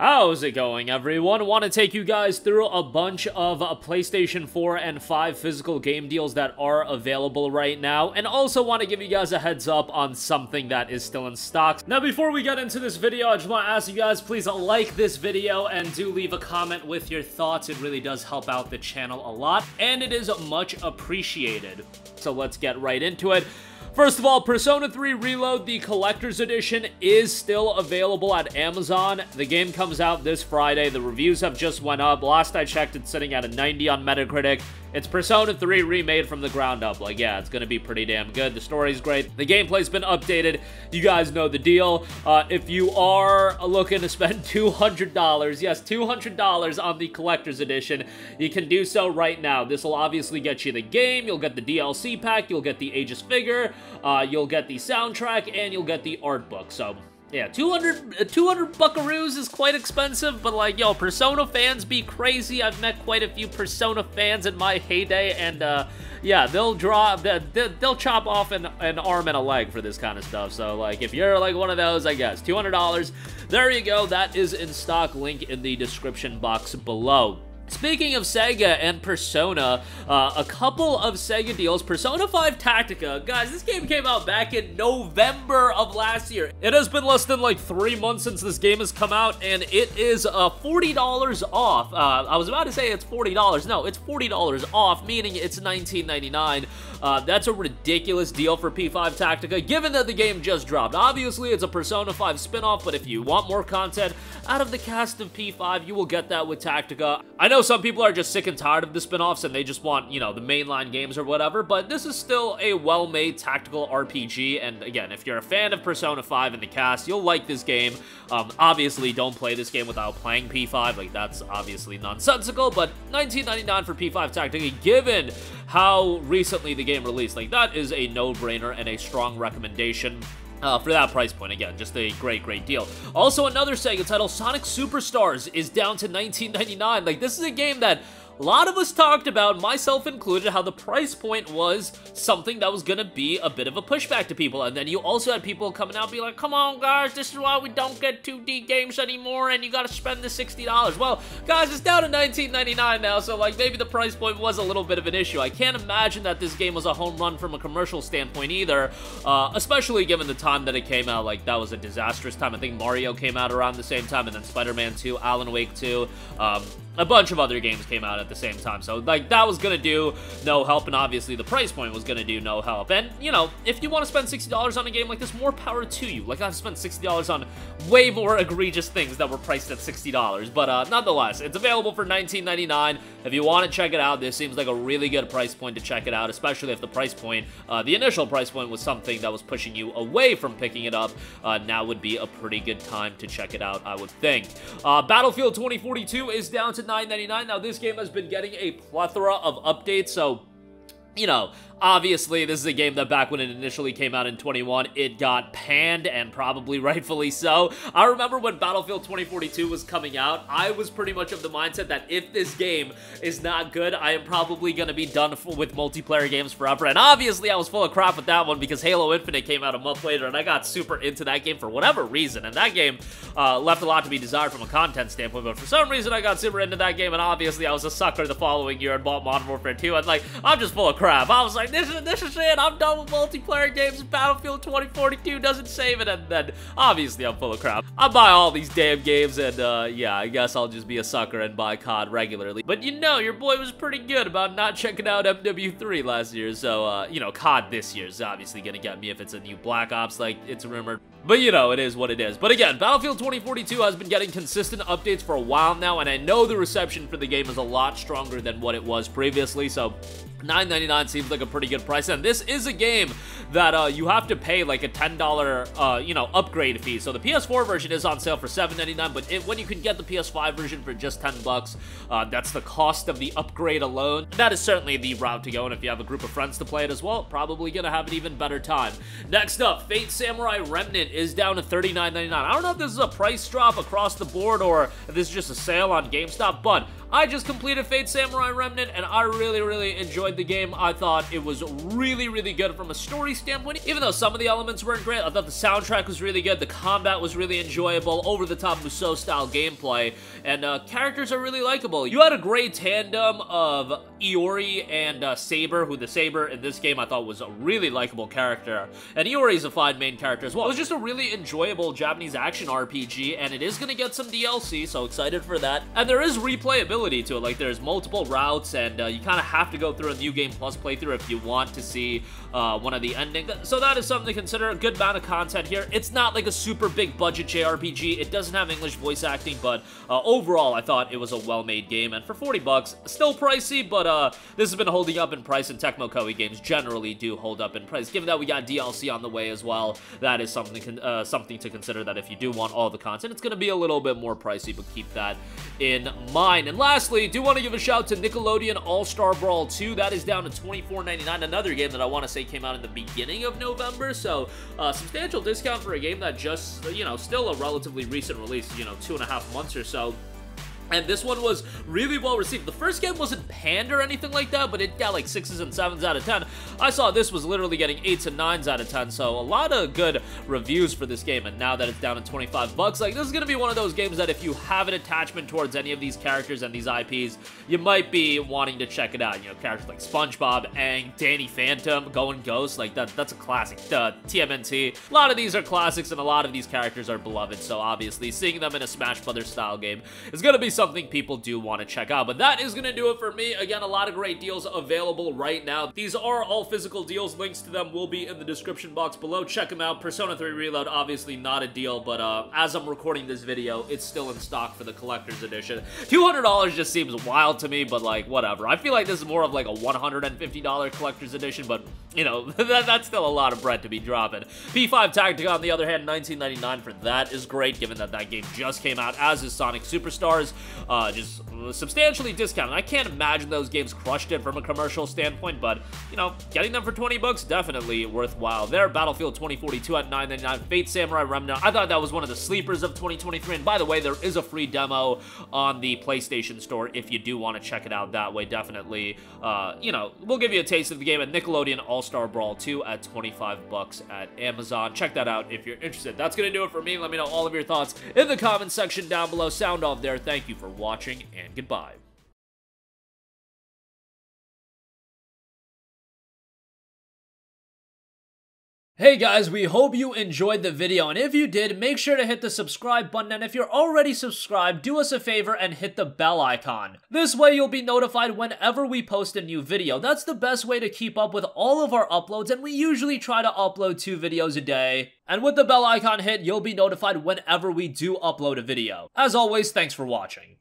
How's it going, everyone? Want to take you guys through a bunch of PlayStation 4 and 5 physical game deals that are available right now, and also want to give you guys a heads up on something that is still in stock. Now, before we get into this video, I just want to ask you guys, please like this video and do leave a comment with your thoughts. It really does help out the channel a lot, and it is much appreciated. So let's get right into it. First of all, Persona 3 Reload, the Collector's Edition, is still available at Amazon. The game comes out this Friday. The reviews have just went up. Last I checked, it's sitting at a 90 on Metacritic. It's Persona 3 remade from the ground up. Like, yeah, it's gonna be pretty damn good. The story's great. The gameplay's been updated. You guys know the deal. If you are looking to spend $200, yes, $200 on the Collector's Edition, you can do so right now. This will obviously get you the game, you'll get the DLC pack, you'll get the Aegis figure, you'll get the soundtrack, and you'll get the art book. So yeah, 200 buckaroos is quite expensive, but like, yo, Persona fans be crazy. I've met quite a few Persona fans in my heyday, and yeah, they'll chop off an arm and a leg for this kind of stuff. So like, if you're like one of those, I guess $200. There you go. That is in stock. Link in the description box below. Speaking of Sega and Persona, a couple of Sega deals. Persona 5 Tactica. Guys, this game came out back in November of last year. It has been less than like 3 months since this game has come out, and it is $40 off. I was about to say it's $40. No, it's $40 off, meaning it's $19.99. That's a ridiculous deal for P5 Tactica, given that the game just dropped. Obviously, it's a Persona 5 spin-off, but if you want more content out of the cast of P5, you will get that with Tactica. I know some people are just sick and tired of the spin-offs and they just want, you know, the mainline games or whatever, but this is still a well-made tactical RPG, and again, if you're a fan of Persona 5 and the cast, you'll like this game. Obviously, don't play this game without playing P5, like, that's obviously nonsensical, but $19.99 for P5 Tactica, given how recently the game released, like, that is a no-brainer and a strong recommendation. For that price point. Again, just a great deal. Also, another Sega title, Sonic Superstars, is down to $19.99. Like, this is a game that a lot of us talked about, myself included, how the price point was something that was gonna be a bit of a pushback to people, and then you also had people coming out and be like, come on guys, this is why we don't get 2D games anymore, and you gotta spend the $60. Well, guys, it's down to $19.99 now, so like, maybe the price point was a little bit of an issue. I can't imagine that this game was a home run from a commercial standpoint either, especially given the time that it came out. Like, that was a disastrous time. I think Mario came out around the same time, and then Spider-Man 2, Alan Wake 2, a bunch of other games came out at the same time, so like, that was gonna do no help, and obviously the price point was gonna do no help. And you know, if you want to spend $60 on a game like this, more power to you. Like, I've spent $60 on way more egregious things that were priced at $60, but nonetheless, it's available for $19.99. If you want to check it out, this seems like a really good price point to check it out, especially if the price point, the initial price point, was something that was pushing you away from picking it up. Now would be a pretty good time to check it out, I would think. Battlefield 2042 is down to $9.99. Now, this game has been getting a plethora of updates, so, you know, obviously, this is a game that back when it initially came out in 21, it got panned, and probably rightfully so. I remember when Battlefield 2042 was coming out, I was pretty much of the mindset that if this game is not good, I am probably going to be done with multiplayer games forever. And obviously, I was full of crap with that one because Halo Infinite came out a month later, and I got super into that game for whatever reason. And that game left a lot to be desired from a content standpoint, but for some reason, I got super into that game, and obviously, I was a sucker the following year and bought Modern Warfare 2, and like, I'm just full of crap. I was like, this is it, I'm done with multiplayer games, Battlefield 2042 doesn't save it, and then, obviously, I'm full of crap. I buy all these damn games, and, yeah, I guess I'll just be a sucker and buy COD regularly. But, you know, your boy was pretty good about not checking out MW3 last year, so, you know, COD this year is obviously gonna get me if it's a new Black Ops, like it's rumored. But, you know, it is what it is. But again, Battlefield 2042 has been getting consistent updates for a while now, and I know the reception for the game is a lot stronger than what it was previously, so $9.99 seems like a pretty good price, and this is a game that you have to pay like a $10, you know, upgrade fee. So the PS4 version is on sale for $7.99, but when you can get the PS5 version for just $10, that's the cost of the upgrade alone. That is certainly the route to go, and if you have a group of friends to play it as well, probably gonna have an even better time. Next up, Fate Samurai Remnant is down to $39.99. I don't know if this is a price drop across the board or if this is just a sale on GameStop, but I just completed Fate Samurai Remnant, and I really enjoyed the game. I thought it was really good from a story standpoint. Even though some of the elements weren't great, I thought the soundtrack was really good, the combat was really enjoyable, over-the-top Musou-style gameplay, and characters are really likable. You had a great tandem of Iori and Saber, who the Saber in this game I thought was a really likable character, and Iori's a fine main character as well. It was just a really enjoyable Japanese action RPG, and it is going to get some DLC, so excited for that. And there is replayability to it, like there's multiple routes, and you kind of have to go through a New Game Plus playthrough if you want to see one of the endings. So that is something to consider. A good amount of content here. It's not like a super big budget JRPG. It doesn't have English voice acting, but overall I thought it was a well-made game, and for 40 bucks, still pricey, but this has been holding up in price, and Tecmo Koei games generally do hold up in price. Given that we got DLC on the way as well, that is something to consider, that if you do want all the content, it's going to be a little bit more pricey, but keep that in mind. And lastly, do want to give a shout to Nickelodeon All-Star Brawl 2. That is down to $24.99, another game that I want to say came out in the beginning of November, so substantial discount for a game that just, you know, still a relatively recent release, you know, 2.5 months or so. And this one was really well received. The first game wasn't panned or anything like that, but it got like 6s and 7s out of 10. I saw this was literally getting 8s and 9s out of 10, so a lot of good reviews for this game. And now that it's down to 25 bucks, like, this is gonna be one of those games that if you have an attachment towards any of these characters and these IPs, you might be wanting to check it out. You know, characters like SpongeBob, Aang, Danny Phantom, Going Ghost, like that's a classic. TMNT. A lot of these are classics, and a lot of these characters are beloved, so obviously seeing them in a Smash Brothers style game is gonna be something people do want to check out. But that is going to do it for me. Again, a lot of great deals available right now. These are all physical deals. Links to them will be in the description box below. Check them out. Persona 3 Reload, obviously not a deal, but as I'm recording this video, it's still in stock for the collector's edition. $200 just seems wild to me, but like, whatever. I feel like this is more of like a $150 collector's edition, but you know, that's still a lot of bread to be dropping. P5 Tactica, on the other hand, $19.99 for that is great, given that that game just came out, as is Sonic Superstars. Just substantially discounted. I can't imagine those games crushed it from a commercial standpoint, but, you know, getting them for 20 bucks, definitely worthwhile there. Battlefield 2042 at $9.99. Fate Samurai Remnant, I thought that was one of the sleepers of 2023, and by the way, there is a free demo on the PlayStation Store if you do want to check it out that way. Definitely, you know, we'll give you a taste of the game at Nickelodeon All-Star Brawl 2 at 25 bucks at Amazon. Check that out if you're interested. That's going to do it for me. Let me know all of your thoughts in the comment section down below. Sound off there. Thank you for watching, and goodbye. Hey guys, we hope you enjoyed the video, and if you did, make sure to hit the subscribe button, and if you're already subscribed, do us a favor and hit the bell icon. This way you'll be notified whenever we post a new video. That's the best way to keep up with all of our uploads, and we usually try to upload 2 videos a day. And with the bell icon hit, you'll be notified whenever we do upload a video. As always, thanks for watching.